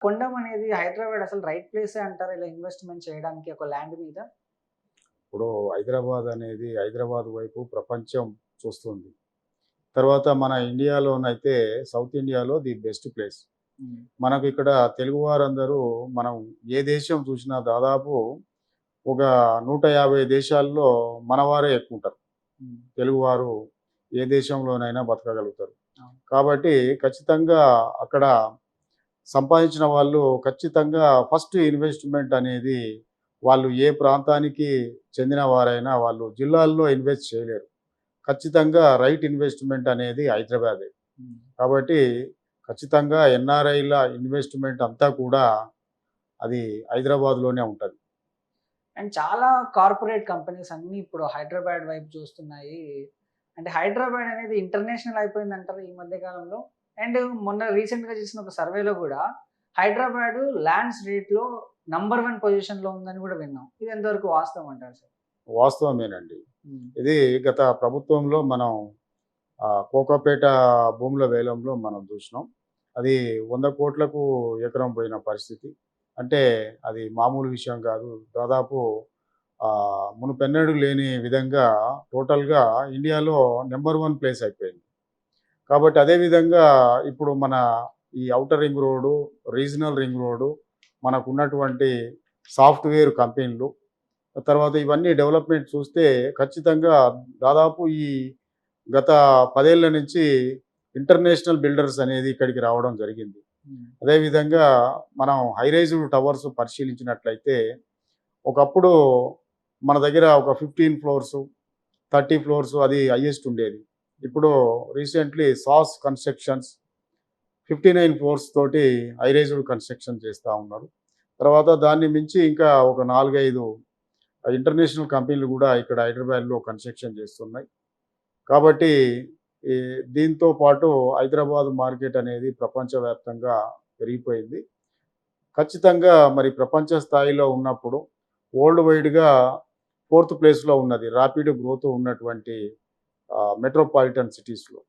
కొండం అనేది హైదరాబాద్ అసలు రైట్ ప్లేసే అంటారా ఇలా ఇన్వెస్ట్‌మెంట్ చేయడానికి ఒక ల్యాండ్ మీద? ఇప్పుడు హైదరాబాద్ అనేది హైదరాబాద్ వైపు ప్రపంచం చూస్తుంది. తర్వాత మన ఇండియాలోనైతే సౌత్ ఇండియాలో ది బెస్ట్ ప్లేస్. హ్మ్. మనకు ఇక్కడ తెలుగువారందరూ మనం ఏ దేశం చూసినా దాదాపు ఒక 150 దేశాల్లో మనవారే ఎక్కువుంటారు. హ్మ్. తెలుగువారు ఏ దేశంలోనైనా బతకగలుగుతారు. అవును. కాబట్టి ఖచ్చితంగా అక్కడ సంపాదించిన వాళ్ళు ఖచ్చితంగా ఫస్ట్ ఇన్వెస్ట్‌మెంట్ అనేది వాళ్ళు ఏ ప్రాంతానికి చెందిన వారైనా వాళ్ళు జిల్లాల్లో ఇన్వెస్ట్ చేయలేరు. ఖచ్చితంగా రైట్ ఇన్వెస్ట్‌మెంట్ అనేది హైదరాబాదే. హ్మ్. కాబట్టి ఖచ్చితంగా ఎన్ఆర్ఐల ఇన్వెస్ట్‌మెంట్ అంతా కూడా అది హైదరాబాద్‌లోనే ఉంటది. అండ్ చాలా కార్పొరేట్ కంపెనీస్ అన్నీ ఇప్పుడు హైదరాబాద్ వైపు చూస్తున్నాయి. అంటే హైదరాబాద్ అనేది ఇంటర్నేషనల్ అయిపోయిందంటారా ఈ మధ్య కాలంలో? అండ్ మొన్న రీసెంట్‌గా చేసిన ఒక సర్వేలో గూడా హైదరాబాదు ల్యాండ్స్ రేట్‌లో నంబర్ 1 పొజిషన్‌లో ఉందని గూడా విన్నాం. ఇది ఎంతవరకు వాస్తవం అంటారు సార్? వాస్తవమేనండి. హ్మ్. ఇది గత ప్రభుత్వంలో మనం కోకాపేట భూముల వేలంలో మనం చూసినాం. అది 100,00,00,000కు ఎకరం పోయిన పరిస్థితి. అంటే అది మామూలు విషయం కాదు. దాదాపు మునుపెన్నడూ లేని విధంగా టోటల్‌గా ఇండియాలో నంబర్ 1 ప్లేస్ అయిపోయింది. కాబట్టి అదే విధంగా ఇప్పుడు మన ఈ outer ring road, regional ring road, మనకున్నటువంటి సాఫ్ట్‌వేర్ కంపెనీలు, తర్వాత ఇవన్నీ డెవలప్‌మెంట్ చూస్తే ఖచ్చితంగా దాదాపు ఈ గత 10 ఏళ్ల నుంచి ఇంటర్నేషనల్ బిల్డర్స్ అనేది ఇక్కడికి రావడం జరిగింది. హ్మ్. అదేవిధంగా మనం హై రైజ్డ్ టవర్స్ పరిశీలించినట్లయితే ఒకప్పుడు మన దగ్గర ఒక 15 ఫ్లోర్స్, 30 ఫ్లోర్స్ అది హైయెస్ట్ ఉండేది. ఇప్పుడు రీసెంట్‌లీ సాస్ కన్‌స్ట్రక్షన్స్ 59 ఫ్లోర్స్ తోటి హై రైజ్డ్ కన్‌స్ట్రక్షన్ చేస్తా ఉన్నారు. తర్వాత దాన్ని మించి ఇంకా ఒక 4, 5 ఇంటర్నేషనల్ కంపెనీలు గూడా ఇక్కడ హైదరాబాద్‌లో కన్‌స్ట్రక్షన్ చేస్తున్నాయి. కాబట్టి ఈ దీంతో పాటు హైదరాబాద్ మార్కెట్ అనేది ప్రపంచవ్యాప్తంగా పెరిగిపోయింది. ఖచ్చితంగా మరి ప్రపంచ స్థాయిలో ఉన్నప్పుడు వరల్డ్ వైడ్‌గా ఫోర్త్ ప్లేస్‌లో ఉన్నది. రాపిడ్ గ్రోత్ ఉన్నటువంటి మెట్రోపాలిటన్ సిటీస్‌లో.